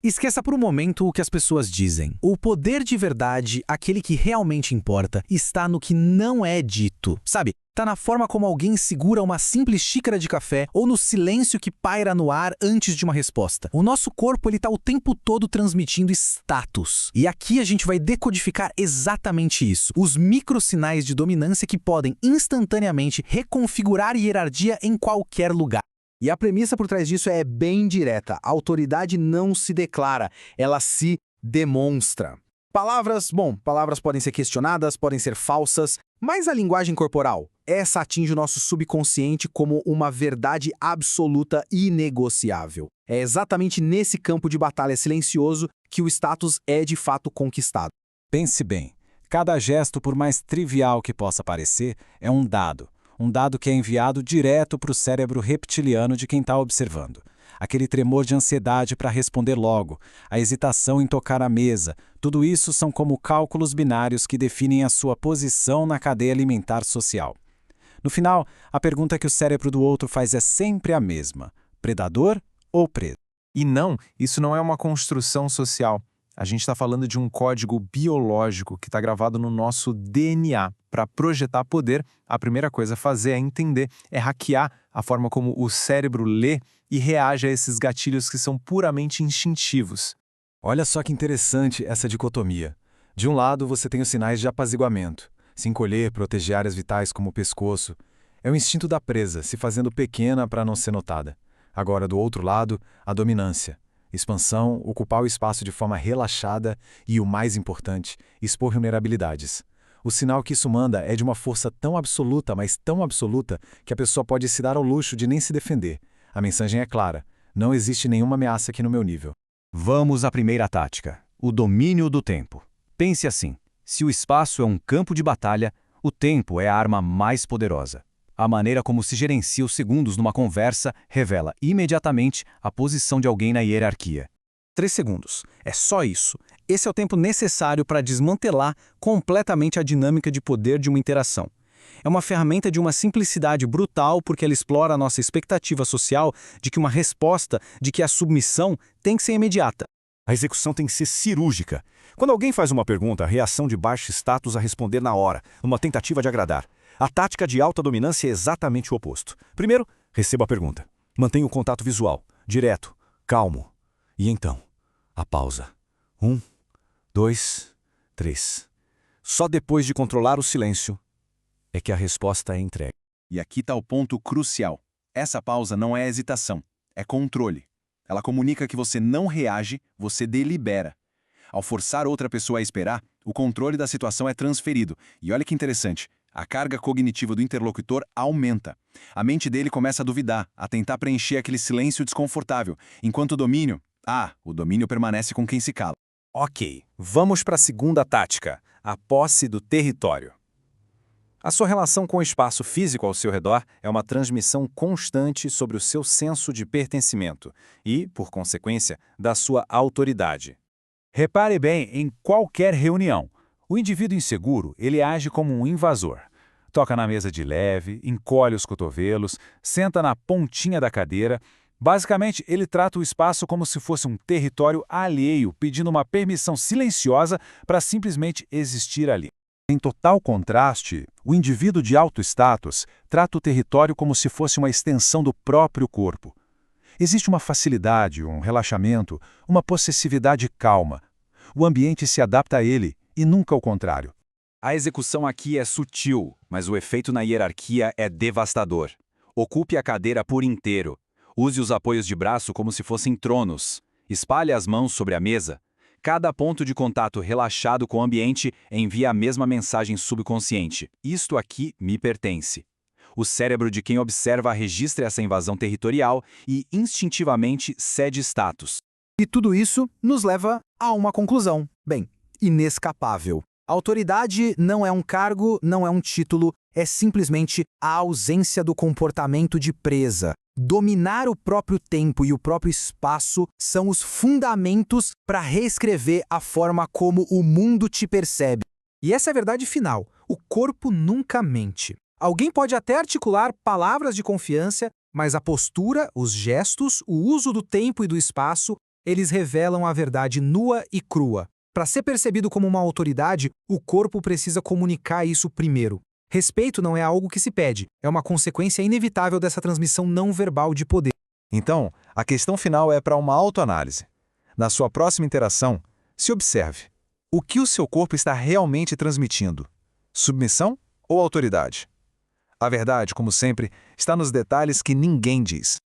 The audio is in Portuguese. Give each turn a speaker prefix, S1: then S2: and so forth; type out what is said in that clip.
S1: Esqueça por um momento o que as pessoas dizem. O poder de verdade, aquele que realmente importa, está no que não é dito. Sabe? Tá na forma como alguém segura uma simples xícara de café ou no silêncio que paira no ar antes de uma resposta. O nosso corpo ele tá o tempo todo transmitindo status. E aqui a gente vai decodificar exatamente isso. Os microsinais de dominância que podem instantaneamente reconfigurar a hierarquia em qualquer lugar. E a premissa por trás disso é bem direta. A autoridade não se declara, ela se demonstra. Palavras podem ser questionadas, podem ser falsas, mas a linguagem corporal, essa atinge o nosso subconsciente como uma verdade absoluta e inegociável. É exatamente nesse campo de batalha silencioso que o status é de fato conquistado.
S2: Pense bem, cada gesto, por mais trivial que possa parecer, é um dado que é enviado direto para o cérebro reptiliano de quem está observando. Aquele tremor de ansiedade para responder logo, a hesitação em tocar a mesa, tudo isso são como cálculos binários que definem a sua posição na cadeia alimentar social. No final, a pergunta que o cérebro do outro faz é sempre a mesma: predador ou presa?
S3: E não, isso não é uma construção social. A gente está falando de um código biológico que está gravado no nosso DNA. Para projetar poder, a primeira coisa a fazer é entender, é hackear a forma como o cérebro lê e reage a esses gatilhos que são puramente instintivos.
S4: Olha só que interessante essa dicotomia. De um lado, você tem os sinais de apaziguamento. Se encolher, proteger áreas vitais como o pescoço. É o instinto da presa, se fazendo pequena para não ser notada. Agora, do outro lado, a dominância. Expansão, ocupar o espaço de forma relaxada e, o mais importante, expor vulnerabilidades. O sinal que isso manda é de uma força tão absoluta, mas tão absoluta, que a pessoa pode se dar ao luxo de nem se defender. A mensagem é clara: não existe nenhuma ameaça aqui no meu nível.
S5: Vamos à primeira tática: o domínio do tempo. Pense assim: se o espaço é um campo de batalha, o tempo é a arma mais poderosa. A maneira como se gerencia os segundos numa conversa revela imediatamente a posição de alguém na hierarquia.
S1: 3 segundos. É só isso. Esse é o tempo necessário para desmantelar completamente a dinâmica de poder de uma interação. É uma ferramenta de uma simplicidade brutal porque ela explora a nossa expectativa social de que uma resposta, de que a submissão tem que ser imediata.
S5: A execução tem que ser cirúrgica. Quando alguém faz uma pergunta, a reação de baixo status a responder na hora, numa tentativa de agradar. A tática de alta dominância é exatamente o oposto. Primeiro, receba a pergunta. Mantenha o contato visual, direto, calmo. E então, a pausa. 1, 2, 3. Só depois de controlar o silêncio é que a resposta é entregue.
S6: E aqui está o ponto crucial. Essa pausa não é hesitação, é controle. Ela comunica que você não reage, você delibera. Ao forçar outra pessoa a esperar, o controle da situação é transferido. E olha que interessante, a carga cognitiva do interlocutor aumenta. A mente dele começa a duvidar, a tentar preencher aquele silêncio desconfortável, enquanto o domínio permanece com quem se cala.
S3: Ok, vamos para a segunda tática, a posse do território. A sua relação com o espaço físico ao seu redor é uma transmissão constante sobre o seu senso de pertencimento e, por consequência, da sua autoridade. Repare bem em qualquer reunião. O indivíduo inseguro, ele age como um invasor. Toca na mesa de leve, encolhe os cotovelos, senta na pontinha da cadeira. Basicamente, ele trata o espaço como se fosse um território alheio, pedindo uma permissão silenciosa para simplesmente existir ali.
S5: Em total contraste, o indivíduo de alto status trata o território como se fosse uma extensão do próprio corpo. Existe uma facilidade, um relaxamento, uma possessividade calma. O ambiente se adapta a ele e nunca o contrário.
S7: A execução aqui é sutil, mas o efeito na hierarquia é devastador. Ocupe a cadeira por inteiro. Use os apoios de braço como se fossem tronos. Espalhe as mãos sobre a mesa. Cada ponto de contato relaxado com o ambiente envia a mesma mensagem subconsciente: isto aqui me pertence. O cérebro de quem observa registra essa invasão territorial e instintivamente cede status.
S1: E tudo isso nos leva a uma conclusão, inescapável. A autoridade não é um cargo, não é um título, é simplesmente a ausência do comportamento de presa. Dominar o próprio tempo e o próprio espaço são os fundamentos para reescrever a forma como o mundo te percebe. E essa é a verdade final. O corpo nunca mente. Alguém pode até articular palavras de confiança, mas a postura, os gestos, o uso do tempo e do espaço, Eles revelam a verdade nua e crua. Para ser percebido como uma autoridade, o corpo precisa comunicar isso primeiro. Respeito não é algo que se pede, é uma consequência inevitável dessa transmissão não verbal de poder.
S3: Então, a questão final é para uma autoanálise. Na sua próxima interação, se observe. O que o seu corpo está realmente transmitindo? Submissão ou autoridade? A verdade, como sempre, está nos detalhes que ninguém diz.